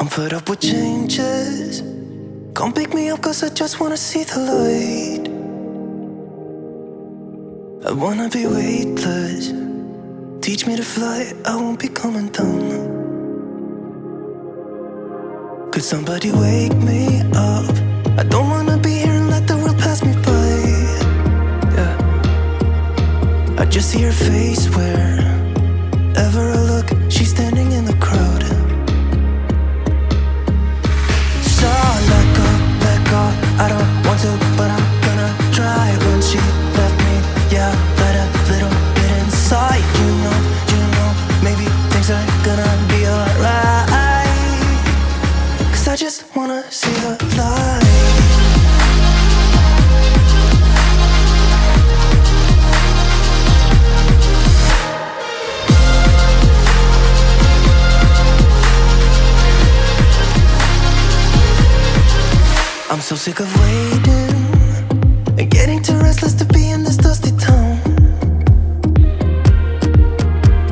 I'm fed up with changes. Come pick me up cause I just wanna see the light. I wanna be weightless. Teach me to fly, I won't be coming down. Could somebody wake me up? I don't wanna be here and let the world pass me by. Yeah. I just see her face wherever I look. She's standing in the crowd. So let go, I don't want to, but I'm gonna try. When she left me, yeah, let a little bit inside. You know, maybe things are gonna be alright. Cause I just wanna see the light. I'm so sick of waiting and getting too restless to be in this dusty town.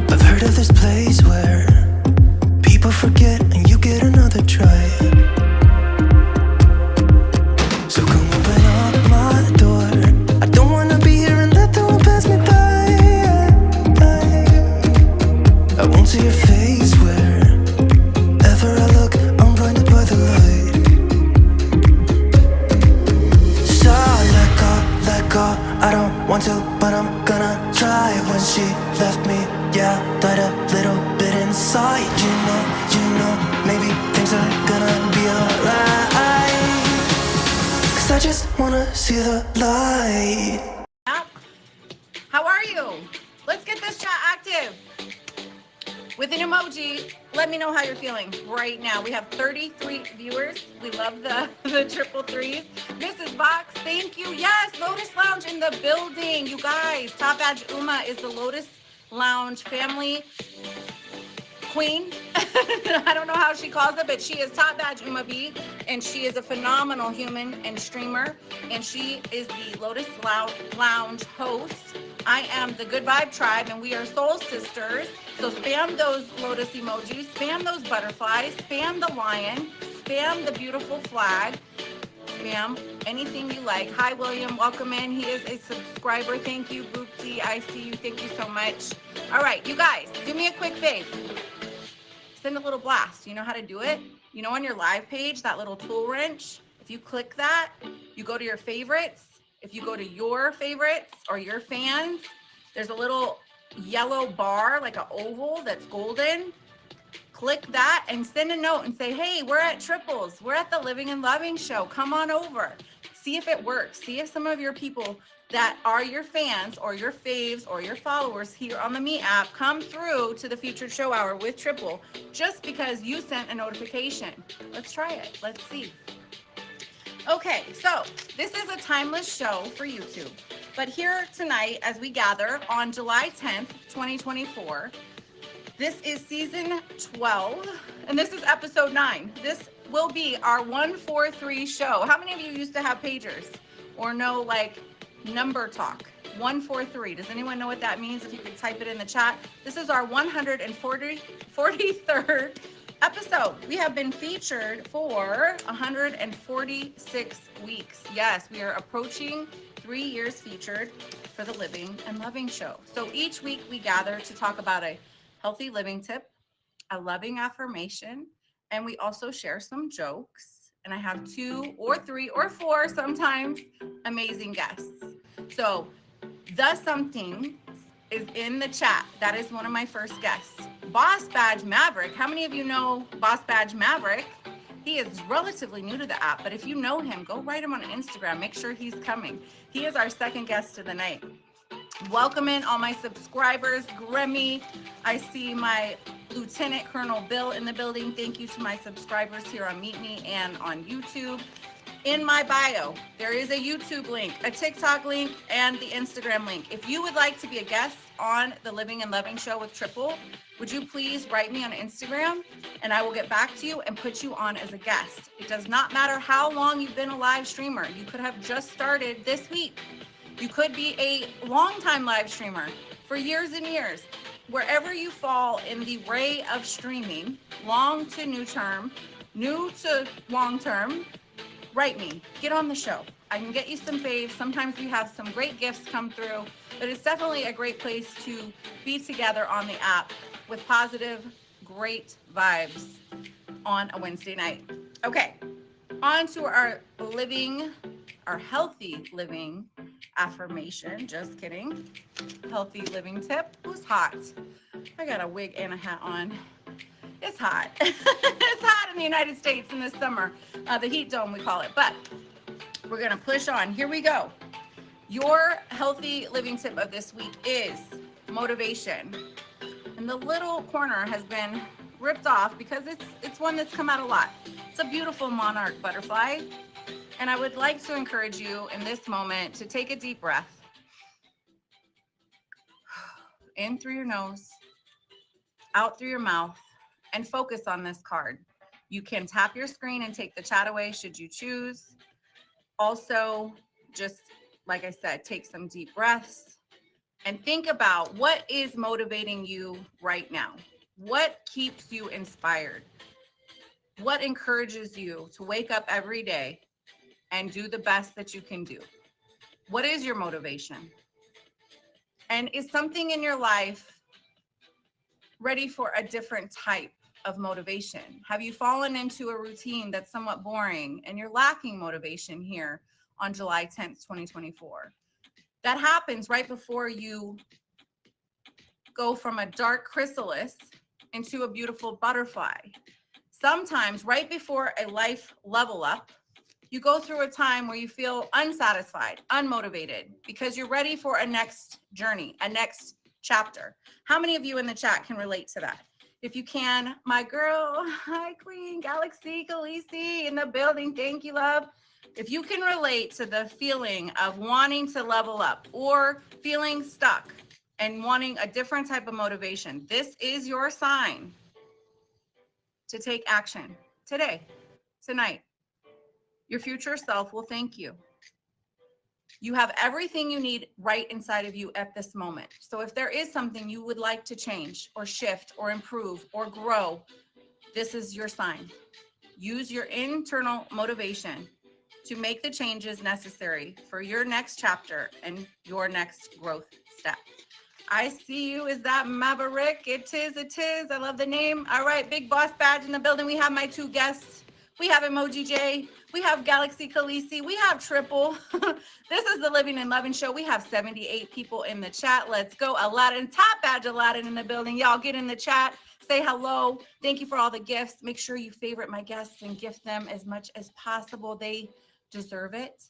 I've heard of this place where people forget and you get another try. So come open up my door. I don't wanna be here and let the world pass me by. I won't see your face wherever I look. I'm blinded by the light. I don't want to, but I'm gonna try. When she left me, yeah, died a little bit inside. You know, maybe things are gonna be alright. Cause I just wanna see the light. How are you? Let's get this chat active. With an emoji, let me know how you're feeling right now. We have 33 viewers. We love the triple threes. Mrs. Box, thank you. Yes, Lotus Lounge in the building. You guys, Top Badge Uma is the Lotus Lounge family queen. I don't know how she calls it, but she is Top Badge Uma B, and she is a phenomenal human and streamer, and she is the Lotus Lounge host. I am the Good Vibe Tribe, and we are soul sisters. So spam those lotus emojis, spam those butterflies, spam the lion, spam the beautiful flag, spam anything you like. Hi, William. Welcome in. He is a subscriber. Thank you, Boopsy. I see you. Thank you so much. All right, you guys, do me a quick favor. Send a little blast. You know how to do it? You know, on your live page, that little tool wrench, if you click that, you go to your favorites. If you go to your favorites or your fans, there's a little yellow bar, like an oval that's golden. Click that and send a note and say, hey, we're at Triples. We're at the Living and Loving show. Come on over. See if it works. See if some of your people that are your fans or your faves or your followers here on the Me app come through to the Featured Show Hour with Triple just because you sent a notification. Let's try it. Let's see. Okay, so this is a timeless show for YouTube. But here tonight, as we gather on July 10th, 2024, this is season 12, and this is episode 9. This will be our 143 show. How many of you used to have pagers or know like number talk? 143. Does anyone know what that means? If you could type it in the chat. This is our 143rd episode. We have been featured for 146 weeks. Yes, we are approaching 3 years featured for the Living and Loving show. So each week we gather to talk about a healthy living tip, a loving affirmation, and we also share some jokes. And I have 2 or 3 or 4 sometimes amazing guests. So the something is in the chat. That is one of my first guests. Boss Badge Maverick. How many of you know Boss Badge Maverick? He is relatively new to the app, but if you know him, go write him on Instagram. Make sure he's coming. He is our second guest of the night. Welcome in all my subscribers. Grammy, I see my Lieutenant Colonel Bill in the building. Thank you to my subscribers here on Meet Me and on YouTube. In my bio, there is a YouTube link, a TikTok link, and the Instagram link. If you would like to be a guest on the Living and Loving show with Triple, would you please write me on Instagram and I will get back to you and put you on as a guest. It does not matter how long you've been a live streamer. You could have just started this week. You could be a longtime live streamer for years and years. Wherever you fall in the ray of streaming, long to new term, new to long-term, write me, get on the show. I can get you some faves. Sometimes we have some great gifts come through, but it's definitely a great place to be together on the app with positive, great vibes on a Wednesday night. Okay, on to our healthy living affirmation. Just kidding. Healthy living tip. Who's hot? I got a wig and a hat on. It's hot. It's hot in the United States in the summer. The heat dome, we call it. But we're going to push on. Here we go. Your healthy living tip of this week is motivation. And the little corner has been ripped off because it's one that's come out a lot. It's a beautiful monarch butterfly. And I would like to encourage you in this moment to take a deep breath. In through your nose, out through your mouth, and focus on this card. You can tap your screen and take the chat away should you choose. Also, just like I said, take some deep breaths and think about what is motivating you right now. What keeps you inspired? What encourages you to wake up every day and do the best that you can do? What is your motivation? And is something in your life ready for a different type of motivation? Have you fallen into a routine that's somewhat boring and you're lacking motivation here on July 10th, 2024? That happens right before you go from a dark chrysalis into a beautiful butterfly. Sometimes right before a life level up, you go through a time where you feel unsatisfied, unmotivated, because you're ready for a next journey, a next chapter. How many of you in the chat can relate to that? If you can, my girl, hi Queen, Galaxy, Khaleesi in the building, thank you, love. If you can relate to the feeling of wanting to level up or feeling stuck and wanting a different type of motivation, this is your sign to take action today, tonight. Your future self will thank you. You have everything you need right inside of you at this moment. So if there is something you would like to change or shift or improve or grow, this is your sign. Use your internal motivation to make the changes necessary for your next chapter and your next growth step. I see you. Is that Maverick? It is. I love the name. All right, Big Boss Badge in the building. We have my two guests. We have Emoji J. We have Galaxy Khaleesi. We have Triple. This is the Living and Loving Show. We have 78 people in the chat. Let's go. Aladdin, top badge Aladdin in the building. Y'all get in the chat. Say hello. Thank you for all the gifts. Make sure you favorite my guests and gift them as much as possible. They deserve it.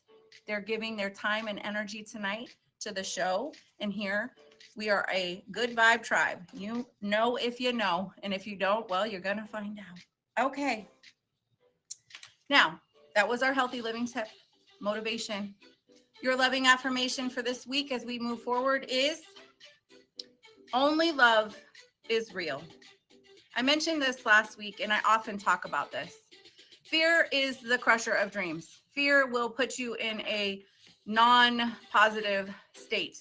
They're giving their time and energy tonight to the show. And here we are a good vibe tribe. You know if you know. And if you don't, well, you're going to find out. Okay. Now, that was our healthy living tip, motivation. Your loving affirmation for this week as we move forward is only love is real. I mentioned this last week and I often talk about this. Fear is the crusher of dreams. Fear will put you in a non-positive state.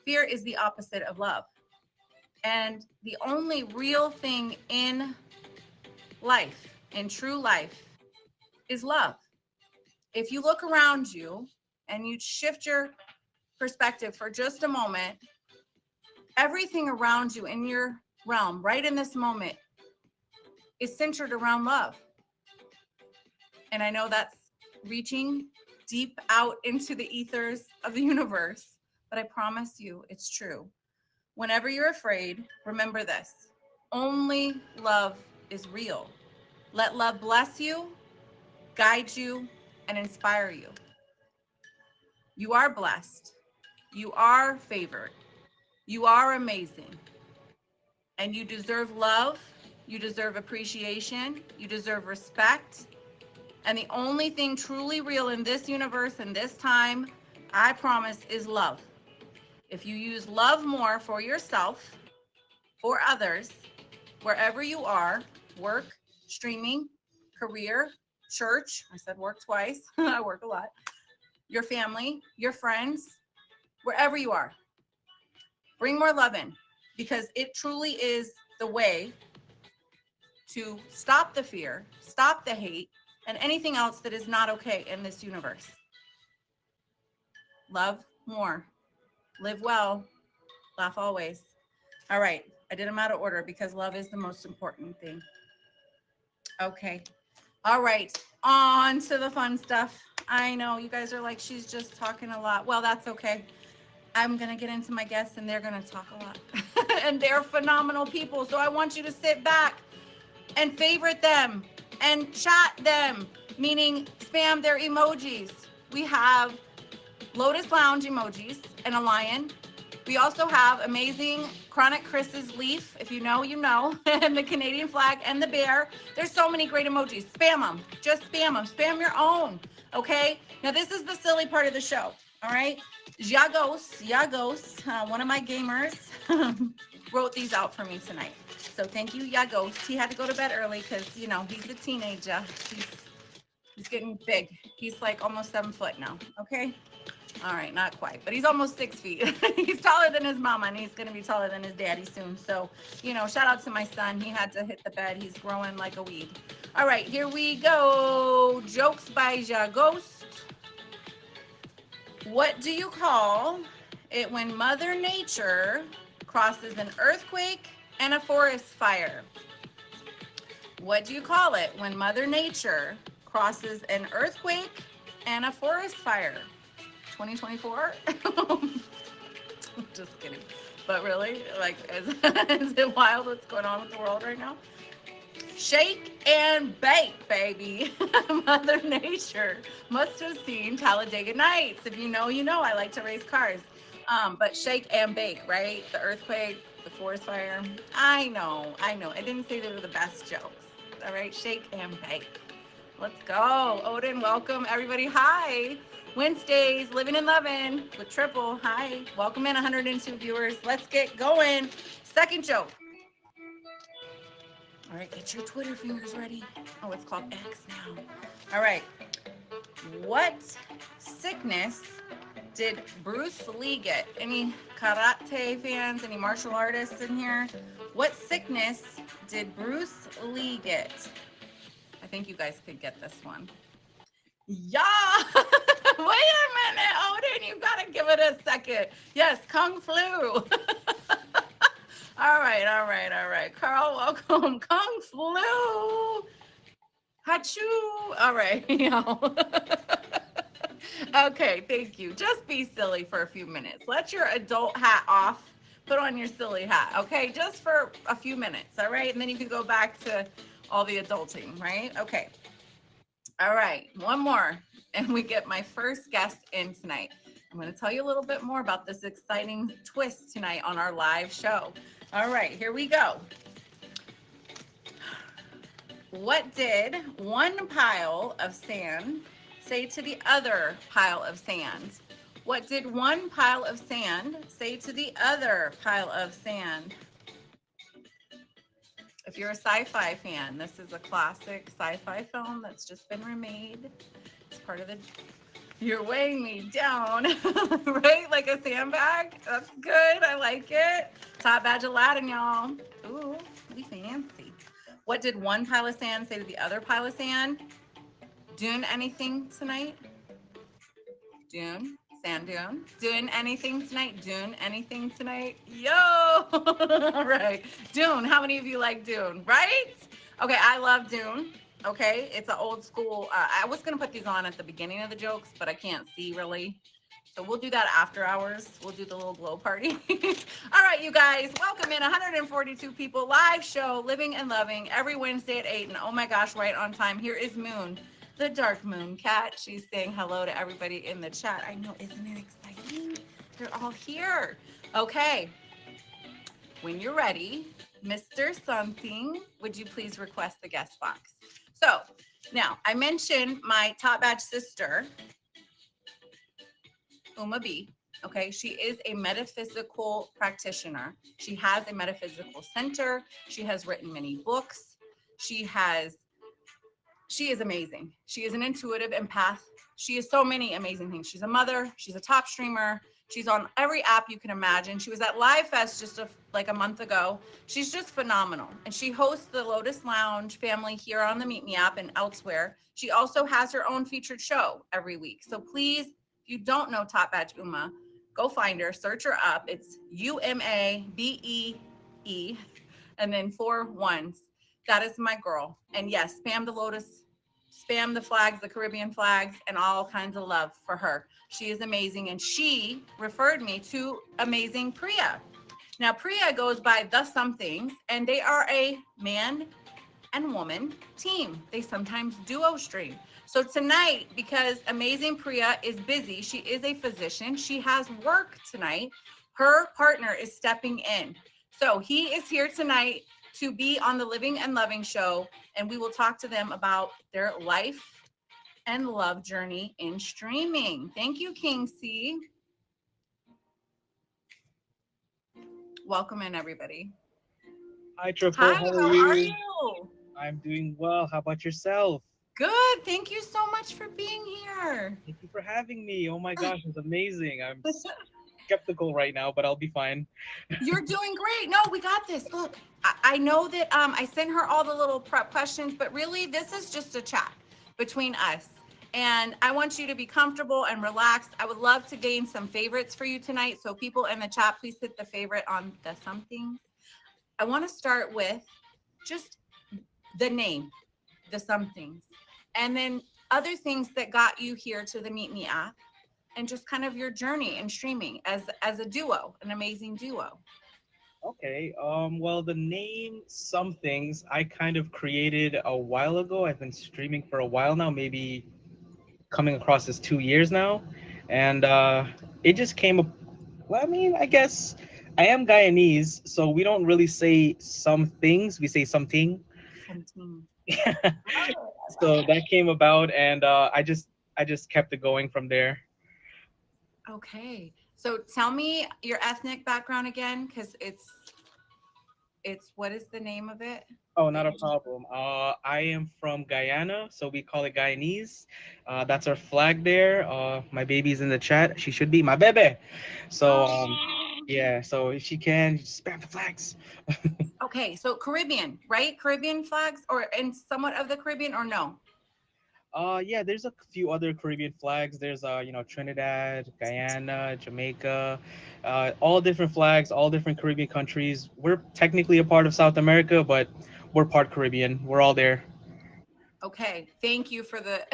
Fear is the opposite of love. And the only real thing in life, in true life, is love. If you look around you and you shift your perspective for just a moment, everything around you in your realm, right in this moment, is centered around love. And I know that's reaching deep out into the ethers of the universe, but I promise you it's true. Whenever you're afraid, remember this: only love is real. Let love bless you, guide you, and inspire you. You are blessed. You are favored. You are amazing. And you deserve love. You deserve appreciation. You deserve respect. And the only thing truly real in this universe and this time, I promise, is love. If you use love more for yourself, for others, wherever you are, work, streaming, career, church, I said work twice, I work a lot, your family, your friends, wherever you are, bring more love in, because it truly is the way to stop the fear, stop the hate, and anything else that is not okay in this universe. Love more, live well, laugh always. All right, I did them out of order because love is the most important thing. Okay. All right, on to the fun stuff. I know you guys are like, she's just talking a lot. Well, that's okay. I'm going to get into my guests and they're going to talk a lot. And they're phenomenal people. So I want you to sit back and favorite them and chat them, meaning spam their emojis. We have Lotus Lounge emojis and a lion. We also have amazing Chronic Chris's leaf, if you know, you know, and the Canadian flag and the bear. There's so many great emojis. Spam them. Just spam them. Spam your own. Okay? Now, this is the silly part of the show. All right? Yagos, one of my gamers, wrote these out for me tonight. So thank you, Yagos. He had to go to bed early because, you know, he's a teenager. He's getting big. He's like almost 7 foot now. Okay? All right, not quite, but he's almost 6 feet. He's taller than his mama, and he's going to be taller than his daddy soon. So, you know, shout out to my son. He had to hit the bed. He's growing like a weed. All right, here we go. Jokes by Jaghost. What do you call it when Mother Nature crosses an earthquake and a forest fire? What do you call it when Mother Nature crosses an earthquake and a forest fire? 2024? Just kidding. But really, like, is it wild what's going on with the world right now? Shake and bake, baby. Mother Nature must have seen Talladega Nights. If you know, you know. I like to race cars. But shake and bake, right? The earthquake, the forest fire. I know. I didn't say they were the best jokes. All right, shake and bake. Let's go. Odin, welcome. Everybody, hi. Wednesdays, living and loving with Triple. Hi. Welcome in 102 viewers. Let's get going. Second joke. All right, get your Twitter fingers ready. Oh, it's called X now. All right. What sickness did Bruce Lee get? Any karate fans, any martial artists in here? What sickness did Bruce Lee get? I think you guys could get this one. Yeah. Wait a minute, Odin, you gotta give it a second. Yes, Kung Flu. All right. Carl, welcome. Kung Flu. Hachoo. All right. Okay, thank you. Just be silly for a few minutes. Let your adult hat off. Put on your silly hat, okay? Just for a few minutes, all right? And then you can go back to all the adulting, right? Okay. All right, one more, and we get my first guest in tonight. I'm going to tell you a little bit more about this exciting twist tonight on our live show. All right, here we go. What did one pile of sand say to the other pile of sand? What did one pile of sand say to the other pile of sand? If you're a sci-fi fan, this is a classic sci-fi film that's just been remade. It's part of the, you're weighing me down, right? Like a sandbag. That's good. I like it. Top badge Aladdin, y'all. Ooh, we fancy. What did one pile of sand say to the other pile of sand? Doing anything tonight? Dune. Sand dune. Doing anything tonight? Dune anything tonight? Yo! All right. Dune. How many of you like Dune? Right? Okay, I love Dune. Okay, it's an old school. I was going to put these on at the beginning of the jokes, but I can't see really. So we'll do that after hours. We'll do the little glow party. All right, you guys, welcome in 142 people. Live show, Living and Loving, every Wednesday at 8. And oh my gosh, right on time. Here is Moon, the Dark Moon Cat. She's saying hello to everybody in the chat. I know, isn't it exciting? They're all here. Okay, when you're ready, Mr. Something, would you please request the guest box? So now I mentioned my top badge sister, Uma B. Okay, she is a metaphysical practitioner. She has a metaphysical center. She has written many books. She She is amazing. She is an intuitive empath. She is so many amazing things. She's a mother. She's a top streamer. She's on every app you can imagine. She was at Live Fest just like a month ago. She's just phenomenal. And she hosts the Lotus Lounge family here on the Meet Me app and elsewhere. She also has her own featured show every week. So please, if you don't know Top Batch Uma, go find her, search her up. It's UMABEE and then 4 ones. That is my girl. And yes, spam the Lotus, spam the flags, the Caribbean flags, and all kinds of love for her. She is amazing. And she referred me to amazing Priya. Now, Priya goes by The Somethings, and they are a man and woman team. They sometimes duo stream. So tonight, because amazing Priya is busy, she is a physician, she has work tonight, her partner is stepping in. So he is here tonight to be on the Living and Loving show, and we will talk to them about their life and love journey in streaming. Thank you, King C. Welcome in, everybody. Hi, Triple. Hi, how are you? I'm doing well. How about yourself? Good. Thank you so much for being here. Thank you for having me. Oh my gosh, it's amazing. I'm skeptical right now, but I'll be fine. You're doing great. No, we got this. Look, I know that I sent her all the little prep questions, but really this is just a chat between us. And I want you to be comfortable and relaxed. I would love to gain some favorites for you tonight. So people in the chat, please hit the favorite on The Somethings. I want to start with just the name, The Somethings, and then other things that got you here to the Meet Me app, and just kind of your journey in streaming as a duo, an amazing duo. Okay. Well, the name Somethings I kind of created a while ago. I've been streaming for a while now, maybe coming across as 2 years now, and it just came up. Well, I mean, I guess I am Guyanese, so we don't really say some things. We say something. Something. So that came about, and I just kept it going from there. Okay, so tell me your ethnic background again, because it's what is the name of it? Oh, not a problem. I am from Guyana, so we call it Guyanese. That's our flag there. My baby's in the chat. She should be my baby. So yeah, so if she can, just spam the flags. Okay, so Caribbean, right? Caribbean flags, or in somewhat of the Caribbean, or no? Yeah, there's a few other Caribbean flags. There's Trinidad, Guyana, Jamaica, all different flags, all different Caribbean countries. We're technically a part of South America, but we're part Caribbean. We're all there. Okay, thank you for the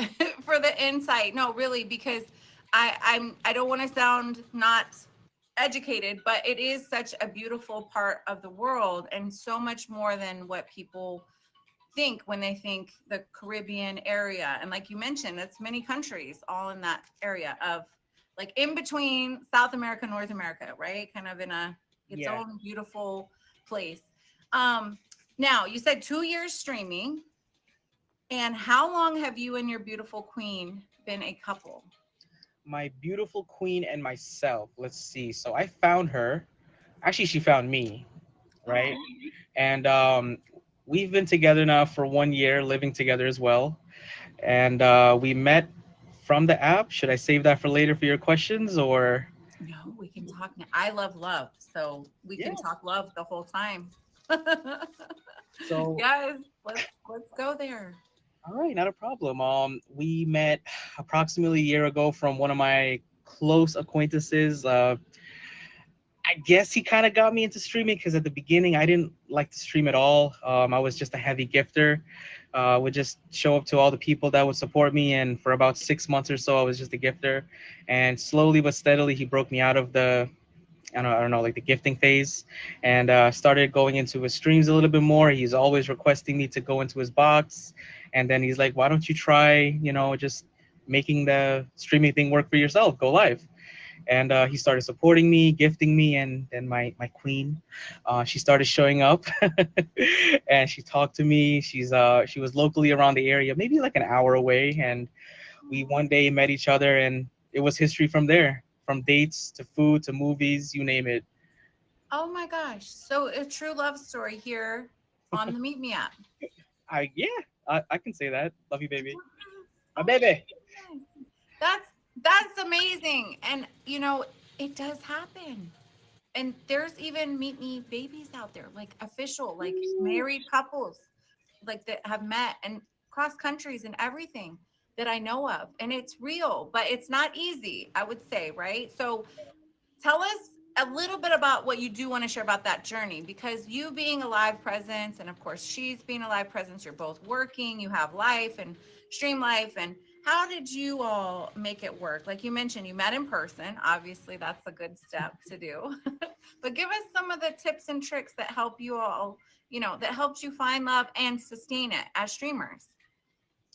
for the insight. No, really, because I don't want to sound not educated, but it is such a beautiful part of the world, and so much more than what people think when they think the Caribbean area. And like you mentioned, it's many countries all in that area of like in between South America, North America, right? Kind of in its own beautiful place. Now you said 2 years streaming, and how long have you and your beautiful queen been a couple? My beautiful queen and myself, let's see. So I found her. Actually, she found me, right? Oh. And we've been together now for 1 year, living together as well. And we met from the app. Should I save that for later for your questions, or? No, we can talk now. I love love, so we can talk love the whole time. So guys, let's go there. All right, not a problem. We met approximately a year ago from one of my close acquaintances. I guess he kind of got me into streaming because at the beginning I didn't like to stream at all. I was just a heavy gifter. Would just show up to all the people that would support me, and for about 6 months or so I was just a gifter. And slowly but steadily he broke me out of the I don't know, like the gifting phase, and started going into his streams a little bit more. He's always requesting me to go into his box, and then he's like, why don't you try, just making the streaming thing work for yourself, go live. And he started supporting me, gifting me, and then my queen, she started showing up and she talked to me. She was locally around the area, maybe like an hour away, and we one day met each other, and it was history from there. From dates to food to movies, you name it. Oh my gosh. So a true love story here on the Meet Me app. Yeah, I can say that. Love you, baby. My baby. That's that's amazing. And it does happen. And there's even meet me babies out there, like official, like married couples, like that have met and cross countries and everything that I know of. And it's real, but it's not easy, I would say, right? So tell us a little bit about what you do want to share about that journey, because you being a live presence, and of course she's being a live presence, you're both working, you have life and stream life. And how did you all make it work? Like you mentioned, you met in person. Obviously that's a good step to do. But give us some of the tips and tricks that help you all, that helps you find love and sustain it as streamers.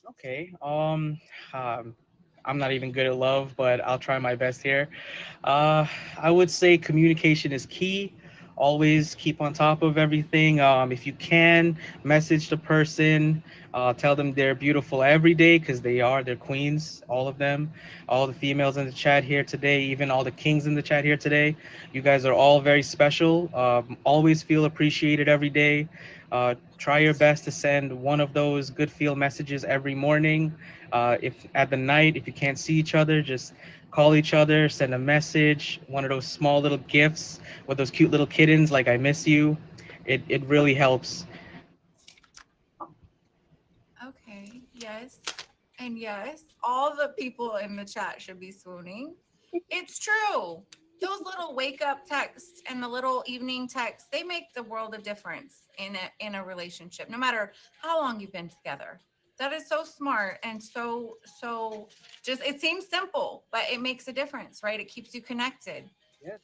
Okay. Um, I'm not even good at love, but I'll try my best here. Uh, I would say communication is key. Always keep on top of everything. If you can, message the person, tell them they're beautiful every day because they are. They're queens, all of them. All the females in the chat here today, even all the kings in the chat here today. You guys are all very special. Always feel appreciated every day. Try your best to send one of those good feel messages every morning. If at the night, if you can't see each other, just call each other, send a message, one of those small little gifts with those cute little kittens like I miss you. It really helps. Okay, yes. And yes, all the people in the chat should be swooning. It's true. Those little wake up texts and the little evening texts, they make the world of difference in a relationship, no matter how long you've been together. That is so smart and so just it seems simple, but it makes a difference, right? It keeps you connected. Yes.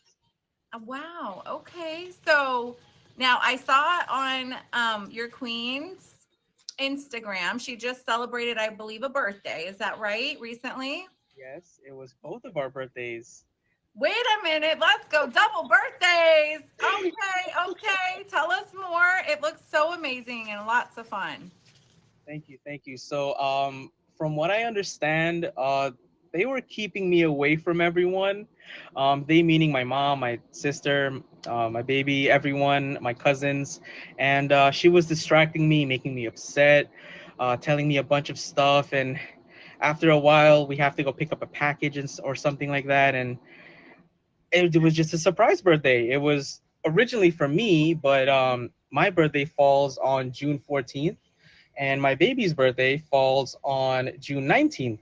Wow. Okay. So now I saw on your queen's Instagram, she just celebrated, I believe, a birthday. Is that right? Recently? Yes, it was both of our birthdays. Wait a minute. Let's go. Double birthdays. Okay. Okay. Tell us more. It looks so amazing and lots of fun. Thank you, thank you. So, from what I understand, they were keeping me away from everyone. They meaning my mom, my sister, my baby, everyone, my cousins, and she was distracting me, making me upset, telling me a bunch of stuff. And after a while, we have to go pick up a package or something like that. And it was just a surprise birthday. It was originally for me, but my birthday falls on June 14th and my baby's birthday falls on June 19th.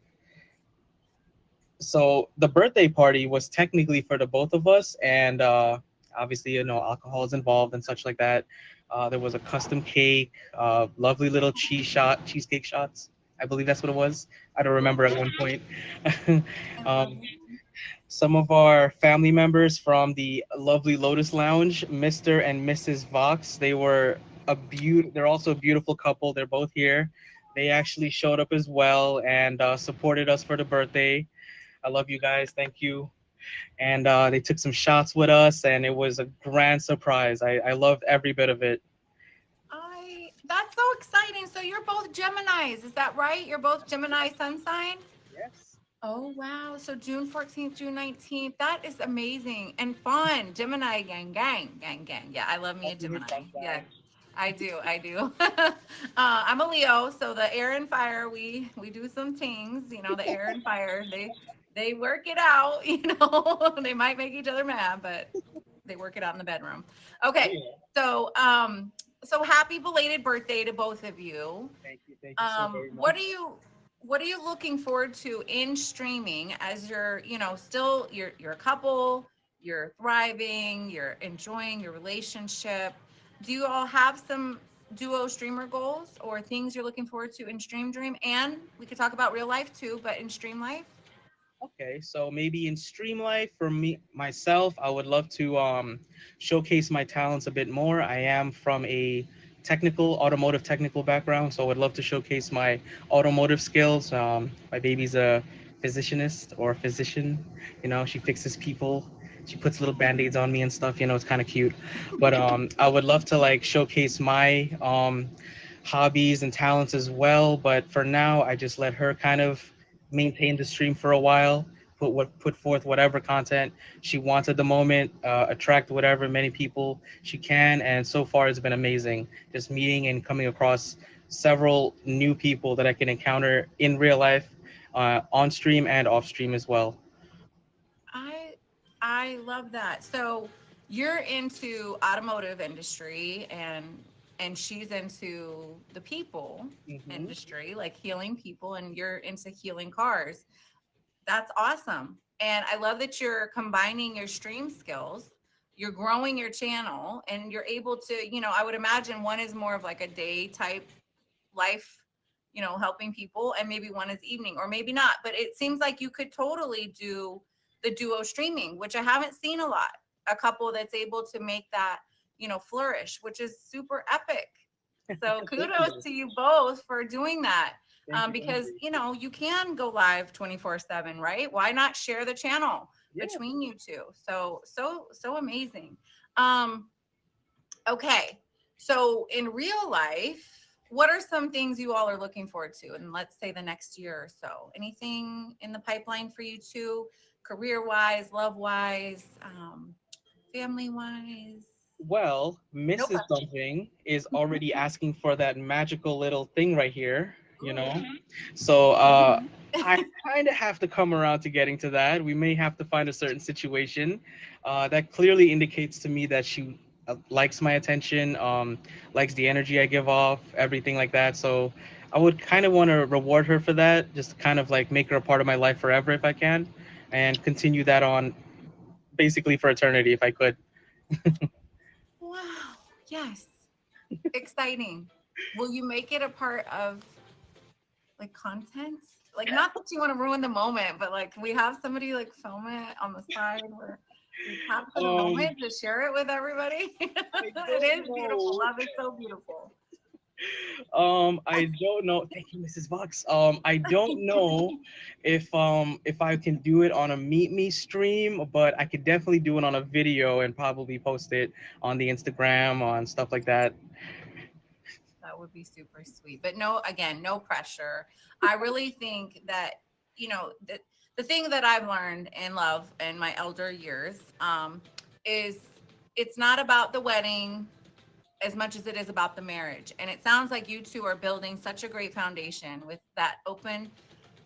So the birthday party was technically for the both of us, and obviously, alcohol is involved and such like that. There was a custom cake, lovely little cheesecake shots. I believe that's what it was. I don't remember at one point. um, some of our family members from the lovely Lotus Lounge, Mr. and Mrs. Vox, they're also a beautiful couple. They're both here. They actually showed up as well and supported us for the birthday. I love you guys. Thank you. And they took some shots with us, and it was a grand surprise. I loved every bit of it. That's so exciting. So you're both Geminis, is that right? You're both Gemini sun sign? Yes. Oh, wow. So June 14th, June 19th. That is amazing and fun. Gemini gang, gang, gang, gang. Yeah, I love me a Gemini. Yeah, I do. I do. I'm a Leo, so the air and fire, we do some things, the air and fire, they work it out, they might make each other mad, but they work it out in the bedroom. Okay. So, so happy belated birthday to both of you. Thank you so very much. What are you looking forward to in streaming as you're, still you're a couple, you're thriving, you're enjoying your relationship? Do you all have some duo streamer goals or things you're looking forward to in Stream Dream? And we could talk about real life too, but in Stream Life? Okay, so maybe in stream life for me myself, I would love to showcase my talents a bit more. I am from a automotive technical background, so I would love to showcase my automotive skills. My baby's a physician. She fixes people. She puts little band-aids on me and stuff. It's kind of cute. But I would love to showcase my hobbies and talents as well. But for now, I just let her kind of maintain the stream for a while, put forth whatever content she wants at the moment, attract whatever many people she can, and so far it's been amazing. Just meeting and coming across several new people that I can encounter in real life, on stream and off stream as well. I I love that. So you're into automotive industry and she's into the people Hmm. industry, like healing people, and you're into healing cars. That's awesome. And I love that you're combining your stream skills. You're growing your channel and you're able to, I would imagine one is more of like a day type life, helping people, and maybe one is evening or maybe not. But it seems like you could totally do the duo streaming, which I haven't seen a lot. A couple that's able to make that, flourish, which is super epic. So Thank kudos you. to you both for doing that. Thank you. Thank Because you. you can go live 24/7, right? Why not share the channel Yeah. between you two? So amazing. Um, okay, so in real life, what are some things you all are looking forward to in, let's say, the next year or so? Anything in the pipeline for you two, career wise, love wise, family wise? Well, No Mrs. pressure. Something is already asking for that magical little thing right here, you Ooh. know? So I kind of have to come around to getting to that. We may have to find a certain situation that clearly indicates to me that she likes my attention, likes the energy I give off, everything like that. So I would kind of want to reward her for that, just kind of like make her a part of my life forever if I can, and continue that on basically for eternity if I could. Wow. Yes. Exciting. Will you make it a part of like content? Like, not that you want to ruin the moment, but like we have somebody like film it on the side where we capture the Um, moment to share it with everybody. I It don't is beautiful. know. Love is so beautiful. I don't know. Thank you, Mrs. Vox. I don't know if I can do it on a Meet Me stream, but I could definitely do it on a video and probably post it on the Instagram, on stuff like that. That would be super sweet. But no, again, no pressure. I really think that, the thing that I've learned in love in my elder years, is it's not about the wedding as much as it is about the marriage. And it sounds like you two are building such a great foundation with that open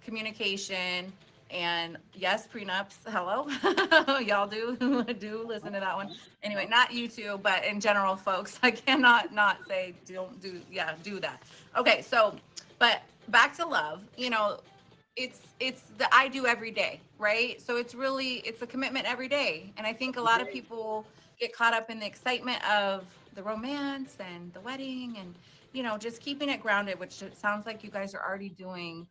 communication. And yes, prenups, hello. Y'all do listen to that one. Anyway, not you two, but in general, folks, I cannot not say don't do, yeah, do that. Okay, so, but back to love, it's the I do every day, right? So it's a commitment every day. And I think a lot of people get caught up in the excitement of the romance and the wedding and, just keeping it grounded, which it sounds like you guys are already doing,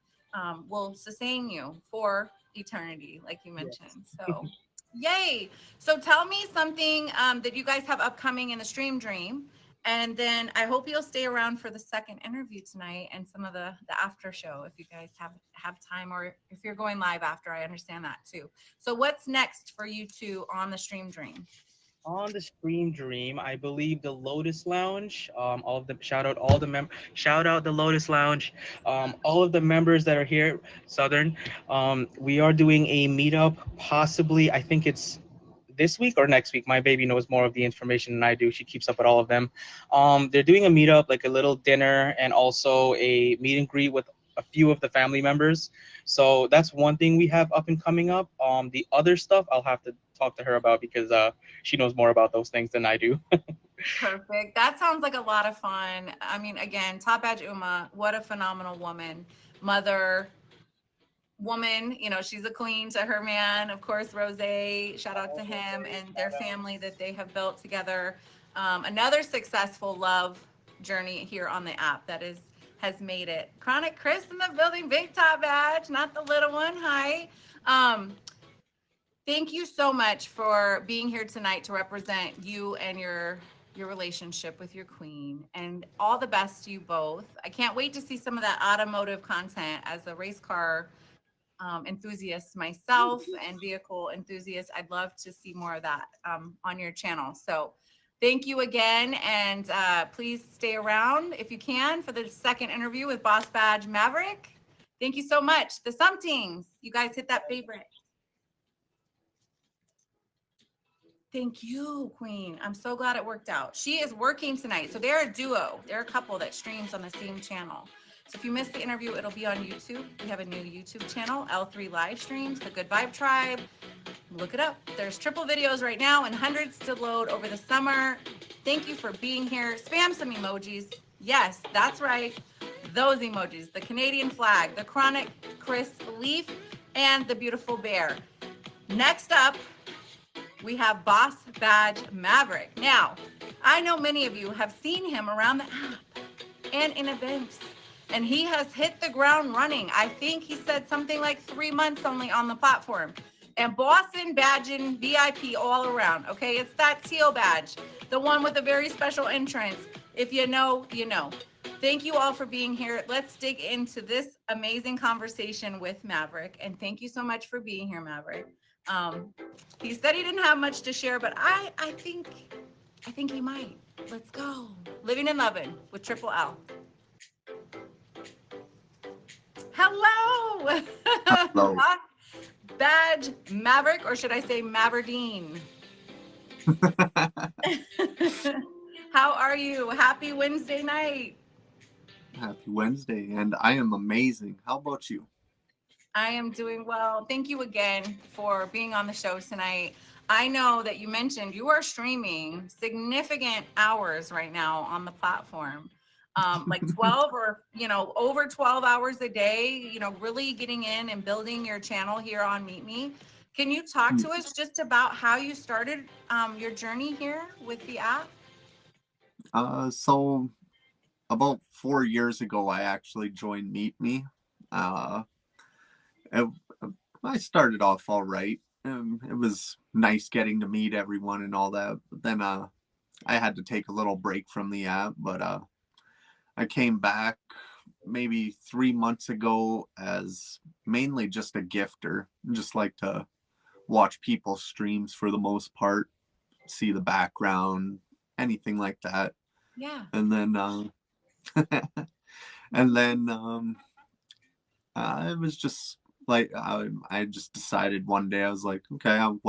will sustain you for eternity, like you Yes. mentioned. So, yay. So, tell me something that you guys have upcoming in the Stream Dream. And then I hope you'll stay around for the second interview tonight and some of the after show if you guys have time, or if you're going live after, I understand that too. So, what's next for you two on the Stream Dream? On the Stream Dream, I believe the Lotus Lounge. All of the shout out the Lotus Lounge. All of the members that are here, Southern. We are doing a meetup, possibly. I think it's this week or next week. My baby knows more of the information than I do. She keeps up with all of them. They're doing a meetup, like a little dinner, and also a meet and greet with a few of the family members. So that's one thing we have up and coming up. The other stuff I'll have to talk to her about because she knows more about those things than I do. Perfect. That sounds like a lot of fun. I mean, again, Top Badge Uma, what a phenomenal woman, mother, woman. She's a queen to her man. Of course, Rose, shout out to him and their family that they have built together. Another successful love journey here on the app that has made it. Chronic Chris in the building, big Top Badge, not the little one. Hi. Thank you so much for being here tonight to represent you and your relationship with your queen, and all the best to you both. I can't wait to see some of that automotive content as a race car enthusiast myself and vehicle enthusiast. I'd love to see more of that on your channel. So thank you again, and please stay around if you can for the second interview with Boss Badge Maverick. Thank you so much. The Somethings, you guys hit that favorite. Thank you, Queen. I'm so glad it worked out. She is working tonight. So they're a duo. They're a couple that streams on the same channel. So if you missed the interview, it'll be on YouTube. We have a new YouTube channel, L3 Live Streams, The Good Vibe Tribe. Look it up. There's triple videos right now and hundreds to load over the summer. Thank you for being here. Spam some emojis. Yes, that's right. Those emojis, the Canadian flag, the Chronic Chris leaf, and the beautiful bear. Next up, we have Boss Badge Maverick. Now, I know many of you have seen him around the app and in events, and he has hit the ground running. I think he said something like 3 months only on the platform. And Boston badging VIP all around, okay? It's that teal badge, the one with a very special entrance. If you know, you know. Thank you all for being here. Let's dig into this amazing conversation with Maverick. And thank you so much for being here, Maverick. He said he didn't have much to share, but I think he might. Let's go. Living and Loving with Triple L. Hello. Hello. Badge Maverick, or should I say Maverdeen? How are you? Happy Wednesday night. Happy Wednesday, and I am amazing. How about you? I am doing well. Thank you again for being on the show tonight. I know that you mentioned you are streaming significant hours right now on the platform. Like 12 or, over 12 hours a day, really getting in and building your channel here on Meet Me. Can you talk to us just about how you started your journey here with the app? So about 4 years ago, I actually joined Meet Me. I started off all right. It was nice getting to meet everyone and all that. But then I had to take a little break from the app, but I came back maybe 3 months ago as mainly just a gifter. Just like to watch people's streams for the most part, see the background, anything like that. Yeah. And then it was just like I just decided one day, I was like, okay, I'm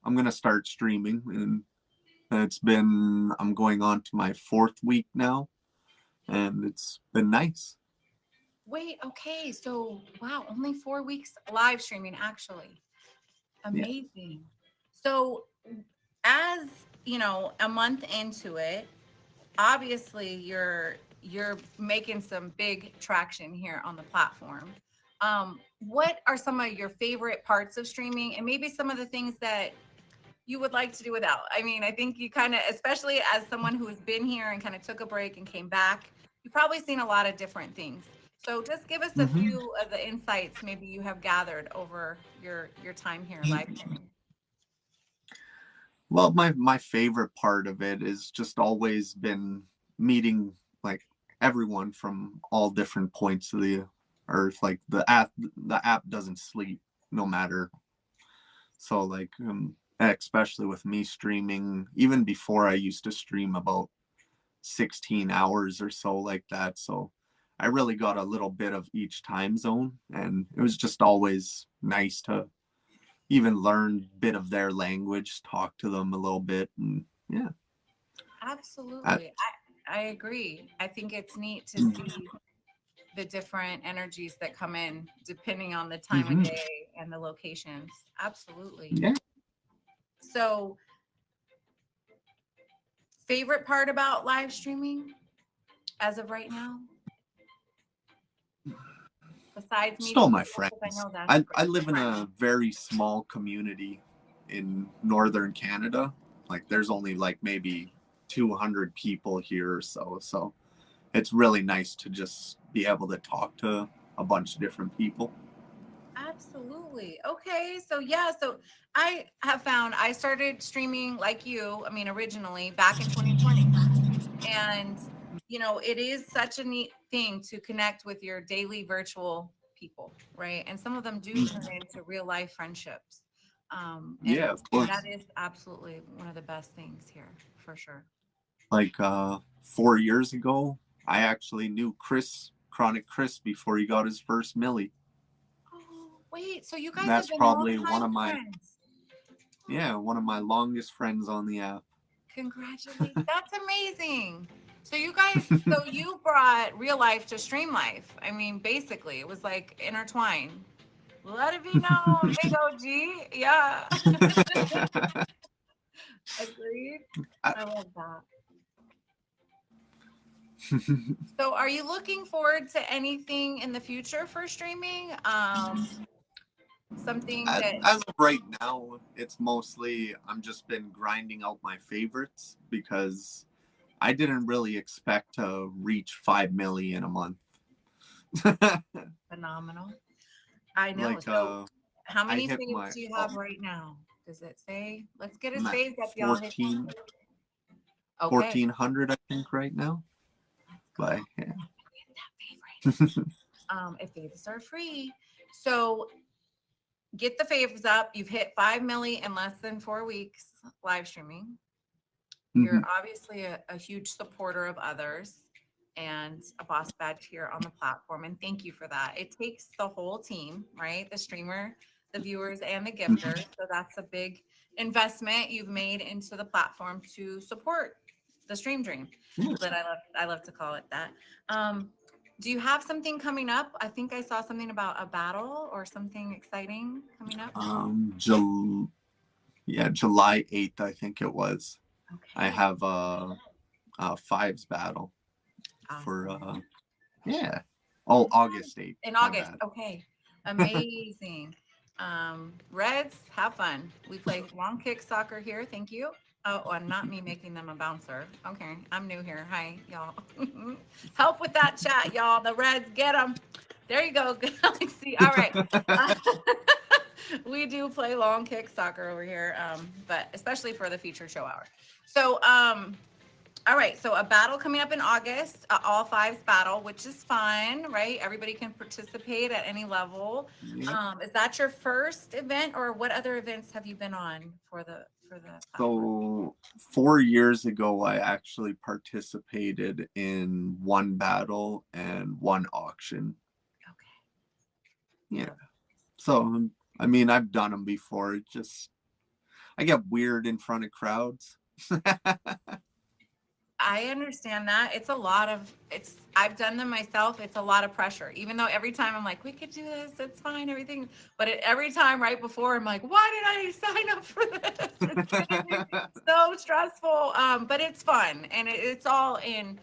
gonna start streaming, and I'm going on to my 4th week now, and it's been nice. Wait, okay, so wow, only 4 weeks live streaming, actually. Amazing. Yeah. So as a month into it, obviously you're making some big traction here on the platform. What are some of your favorite parts of streaming, and maybe some of the things that you would like to do without? I mean, I think you kind of, especially as someone who has been here and kind of took a break and came back, you've probably seen a lot of different things. So just give us a few of the insights maybe you have gathered over your time here live streaming. Well, my favorite part of it is just always been meeting like everyone from all different points of the earth. Like the app doesn't sleep no matter. So like especially with me streaming, even before I used to stream about 16 hours or so like that. So I really got a little bit of each time zone, and it was just always nice to even learn a bit of their language, talk to them a little bit, and yeah. Absolutely. I agree. I think it's neat to see the different energies that come in depending on the time of day and the locations. Absolutely. Yeah. So, favorite part about live streaming as of right now? Besides meeting still my people, friends. I live in a very small community in northern Canada. Like there's only like maybe 200 people here or so. So it's really nice to just be able to talk to a bunch of different people. Absolutely. Okay. So yeah, so I have found I started streaming like you, I mean, originally back in 2020. And, it is such a neat thing to connect with your daily virtual people, right? And some of them do turn into real life friendships. Yeah, of course. That is absolutely one of the best things here, for sure. Like 4 years ago, I actually knew Chronic Chris before he got his first milli. Oh, wait, so you guys That's have been probably long-time one of my friends. Yeah, one of my longest friends on the app. Congratulations. That's amazing. So you guys, so you brought real life to stream life. I mean, basically, it was like intertwined. Let it be known, big OG. Yeah. Agreed. I- I love that. So are you looking forward to anything in the future for streaming? Something that, As of right now, it's mostly I'm just been grinding out my favorites because I didn't really expect to reach 5 million a month. phenomenal. I know. Like So how I many hit saves my do you have right now? Does it say? Let's get a I'm at save up, y'all. Hit- 14 Okay. 1400 I think right now. But yeah. Hit that favorite. If faves are free. So get the faves up. You've hit 5 milli in less than 4 weeks live streaming. You're obviously a huge supporter of others and a boss badge here on the platform. And thank you for that. It takes the whole team, right? The streamer, the viewers, and the gifters. So that's a big investment you've made into the platform to support the stream dream. But I love to call it that. Do you have something coming up? I think I saw something about a battle or something exciting coming up. July 8th, I think it was. Okay. I have a fives battle for Awesome. August 8th. In my August. bad. Okay. Amazing. Reds, have fun. We play long kick soccer here. Thank you. Oh, and not me making them a bouncer. Okay. I'm new here. Hi, y'all. Help with that chat, y'all. The Reds, get them. There you go, Galaxy. All right. We do play long kick soccer over here, but especially for the featured show hour. So, all right, so a battle coming up in August, all fives battle, which is fun, right? Everybody can participate at any level. Yep. Is that your first event, or what other events have you been on for the platform? So 4 years ago, I actually participated in one battle and one auction. Okay. Yeah. So I mean, I've done them before. It just I get weird in front of crowds. I understand that. It's a lot of, I've done them myself. It's a lot of pressure, even though every time I'm like, we could do this, it's fine, everything. But every time right before, I'm like, why did I sign up for this? It's gonna be so stressful. But it's fun. And it's all in,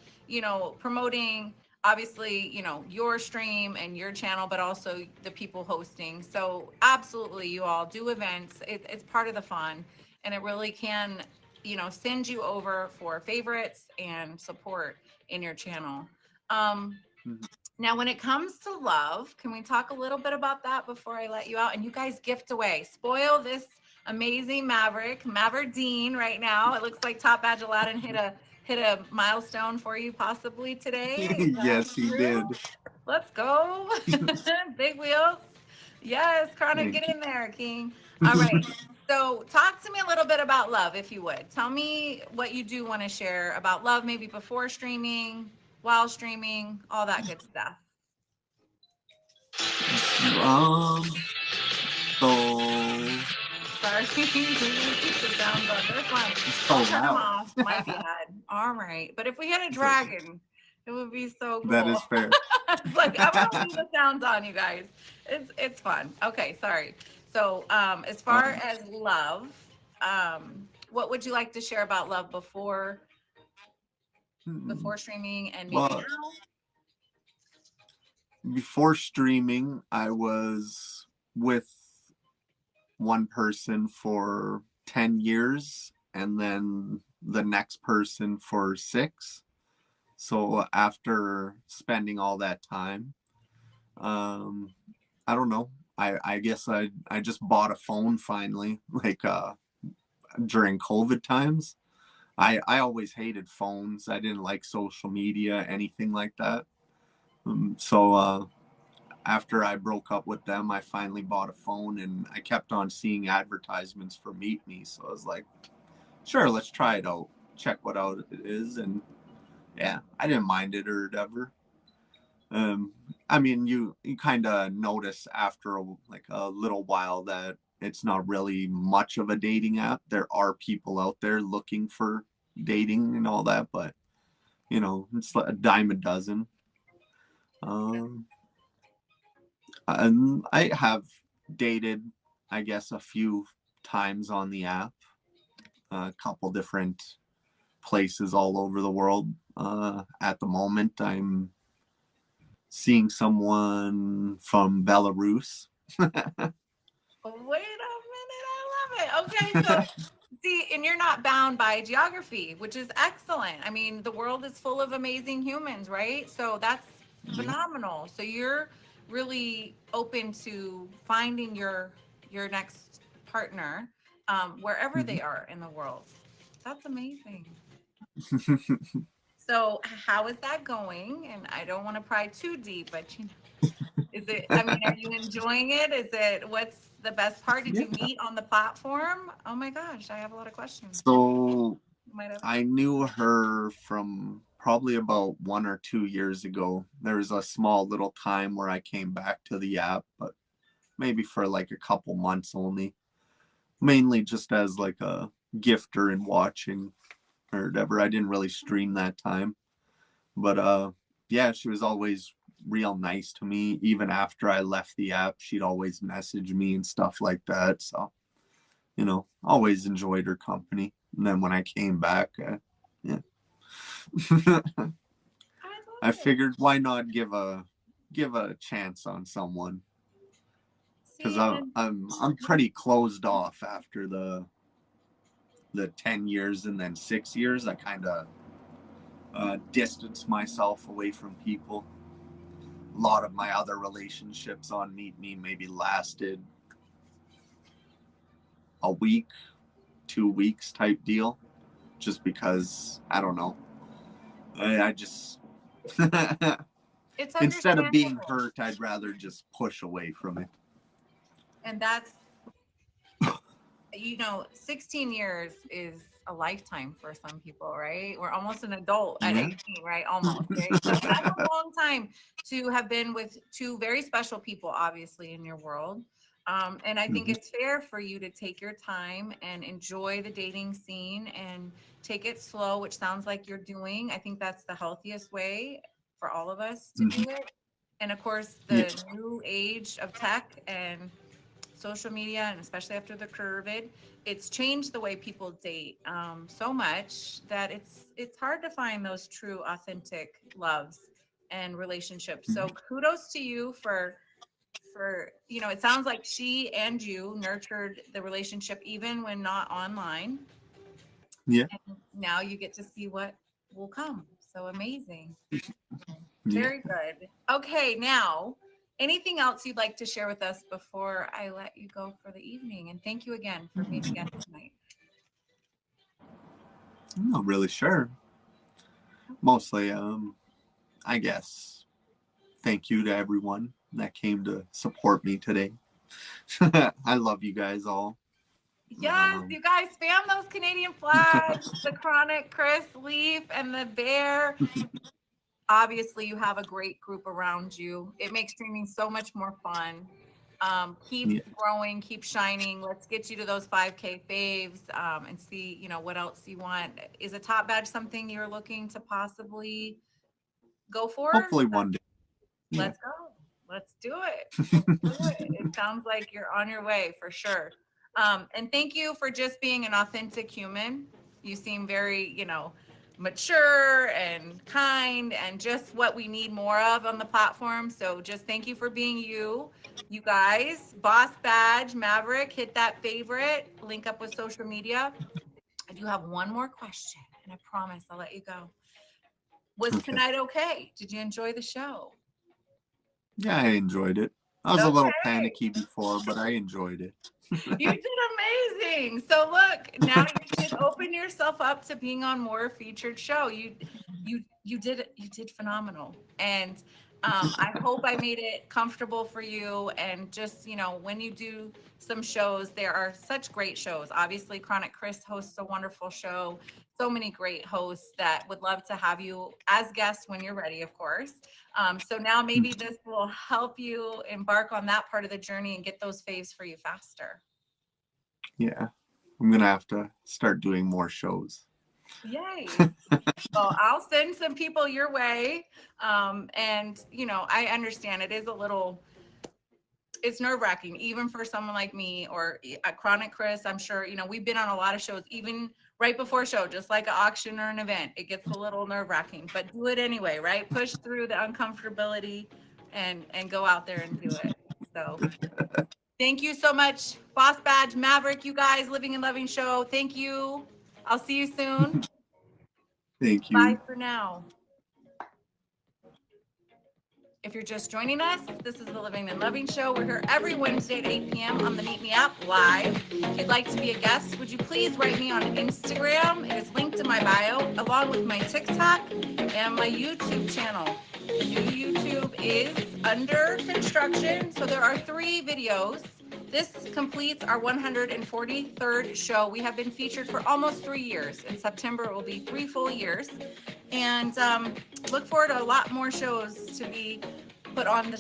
promoting, obviously, your stream and your channel, but also the people hosting. So absolutely, you all do events. It's part of the fun. And it really can, send you over for favorites and support in your channel. Now, when it comes to love, can we talk a little bit about that before I let you out? And you guys gift away, spoil this amazing Maverick Dean right now. It looks like Top Badge Aladdin hit a milestone for you possibly today. Yes, he did. Let's go. Big wheels. Yes, Chronic, get in there, King. All right. So talk to me a little bit about love, if you would. Tell me what you do want to share about love, maybe before streaming, while streaming, all that good stuff. So Sorry, the sound button. They're fun. so I'll turn them loud. off. My bad. All right. But if we had a dragon, it would be so cool. That is fair. Like, I'm gonna leave the sounds on, you guys. It's fun. Okay, sorry. So as far as love, what would you like to share about love before streaming and maybe now? Before streaming, I was with one person for 10 years and then the next person for 6. So after spending all that time, I don't know. I guess I just bought a phone finally, like during COVID times. I always hated phones. I didn't like social media, anything like that. So after I broke up with them, I finally bought a phone, and I kept on seeing advertisements for Meet Me. So I was like, sure, let's try it out, check what out it is. And yeah, I didn't mind it or whatever. I mean, you kind of notice after like a little while that it's not really much of a dating app. There are people out there looking for dating and all that, but you know, it's like a dime a dozen. Um, and I have dated, I guess, a few times on the app, a couple different places all over the world. At the moment, I'm seeing someone from Belarus. Wait a minute, I love it. Okay, so see, and you're not bound by geography, which is excellent. I mean, the world is full of amazing humans, right? So that's phenomenal. So you're really open to finding your next partner wherever they are in the world. That's amazing. So how is that going? And I don't want to pry too deep, but you know, is it, I mean, are you enjoying it? Is it, what's the best part? Did you meet on the platform? Oh my gosh, I have a lot of questions. So You might have. I knew her from probably about 1 or 2 years ago. There was a small little time where I came back to the app, but maybe for like a couple months only. Mainly just as like a gifter and watching or whatever. I didn't really stream that time. But yeah, she was always real nice to me. Even after I left the app, she'd always message me and stuff like that. So, you know, always enjoyed her company. And then when I came back, yeah. I figured why not give a chance on someone, because I'm pretty closed off after the 10 years and then 6 years. I kind of distanced myself away from people. A lot of my other relationships on Meet Me maybe lasted a week, 2 weeks type deal, just because I don't know. I just It's instead of being understandable. hurt, I'd rather just push away from it. And that's, you know, 16 years is a lifetime for some people, right? We're almost an adult at Yeah. 18, right? Almost, right? So that's a long time to have been with two very special people, obviously, in your world. And I think it's fair for you to take your time and enjoy the dating scene and take it slow, which sounds like you're doing. I think that's the healthiest way for all of us to do it. And of course, Yeah. the new age of tech and social media, and especially after the COVID, it's changed the way people date so much that it's hard to find those true, authentic loves and relationships. So kudos to you for you know, it sounds like she and you nurtured the relationship even when not online. Yeah. And now you get to see what will come. So amazing. Yeah. Very good. Okay, now, anything else you'd like to share with us before I let you go for the evening? And thank you again for being a guest tonight. I'm not really sure. Mostly, I guess, thank you to everyone that came to support me today. I love you guys all. Yes, you guys spam those Canadian flags, the Chronic, Chris, Leaf, and the Bear. Obviously, you have a great group around you. It makes streaming so much more fun. Keep growing, keep shining. Let's get you to those 5K faves and see, you know, what else you want. Is a top badge something you're looking to possibly go for? Hopefully one day. Yeah. Let's go. Let's do it. Let's do it. It sounds like you're on your way for sure. And thank you for just being an authentic human. You seem very, you know, mature and kind and just what we need more of on the platform. So just thank you for being you. You guys, Boss Badge, Maverick, hit that favorite, link up with social media. I do have one more question and I promise I'll let you go. Was tonight okay? Did you enjoy the show? Yeah, I enjoyed it. I was a little panicky before, but I enjoyed it. You did amazing. So look, now you should open yourself up to being on more featured show. You did phenomenal. And I hope I made it comfortable for you. And just, you know, when you do some shows, there are such great shows. Obviously, Chronic Chris hosts a wonderful show. So many great hosts that would love to have you as guests when you're ready, of course. So now maybe this will help you embark on that part of the journey and get those faves for you faster. Yeah, I'm gonna have to start doing more shows. Yay. Well, I'll send some people your way. And, you know, I understand it is a little, it's nerve wracking, even for someone like me or Chronic Chris. I'm sure, you know, we've been on a lot of shows, even right before a show, just like an auction or an event. It gets a little nerve wracking, but do it anyway, right? Push through the uncomfortability and go out there and do it. So thank you so much, Boss Badge, Maverick, you guys, Living and Loving Show. Thank you. I'll see you soon. Thank you. Bye for now. If you're just joining us, this is the Living and Loving Show. We're here every Wednesday at 8 p.m. on the Meet Me app live. If you'd like to be a guest, would you please write me on Instagram? It is linked in my bio, along with my TikTok and my YouTube channel. The new YouTube is under construction, so there are 3 videos. This completes our 143rd show. We have been featured for almost 3 years. In September, it will be 3 full years. And look forward to a lot more shows to be put on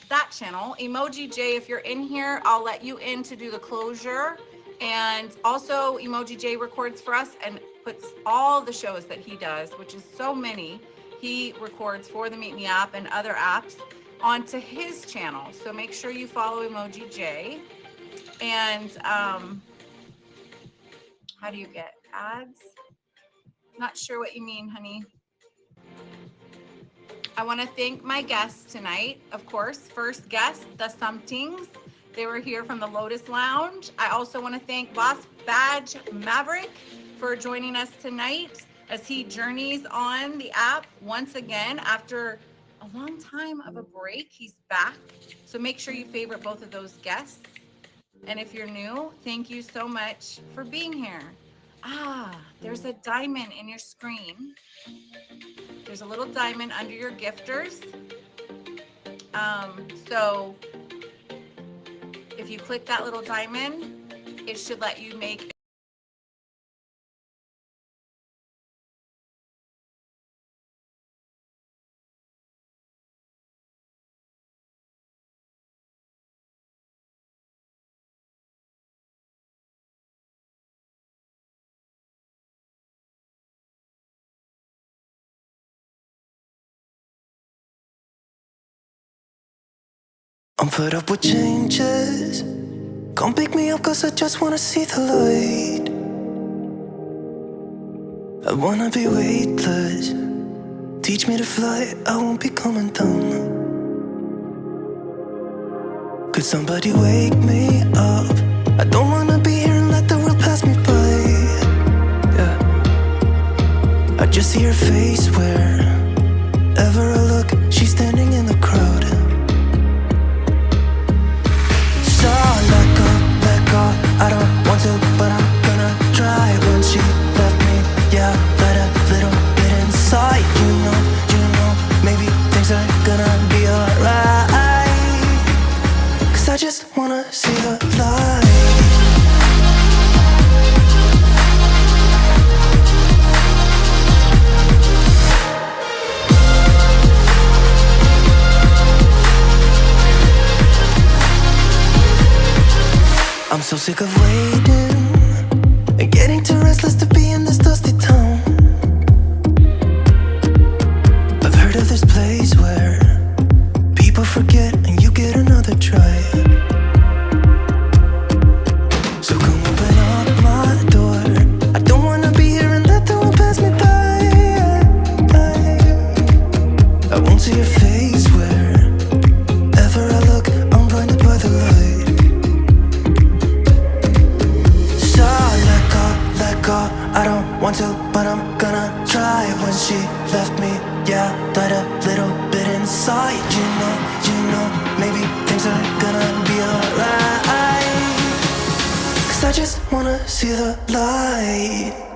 that channel. Emoji J, if you're in here, I'll let you in to do the closure. And also Emoji J records for us and puts all the shows that he does, which is so many, he records for the Meet Me app and other apps onto his channel. So make sure you follow Emoji J. And how do you get ads? Not sure what you mean, honey. I want to thank my guests tonight. Of course, first guest, the Somethings. They were here from the Lotus Lounge. I also want to thank Boss Badge Maverick for joining us tonight as he journeys on the app once again after a long time of a break. He's back. So make sure you favorite both of those guests. And if you're new, thank you so much for being here. There's a diamond in your screen. There's a little diamond under your gifters. So if you click that little diamond, it should let you make I'm fed up with changes. Come pick me up cause I just wanna see the light. I wanna be weightless. Teach me to fly, I won't be coming down. Could somebody wake me up? I don't wanna be here and let the world pass me by. Yeah. I just see her face wherever I look. She's standing in the crowd. I don't want to, but I'm gonna try. When she left me, yeah, let a little bit inside. You know, maybe things are gonna be alright. Cause I just wanna see the light. I'm so sick of waiting and getting too restless to be in this dusty town. I've heard of this place where people forget and you get another try. So come open up my door. I don't wanna be here and let the world pass me by. I won't see your face wherever I look. I'm blinded by the light. I don't want to, but I'm gonna try. When she left me, yeah, died a little bit inside. You know, maybe things are gonna be alright. Cause I just wanna see the light.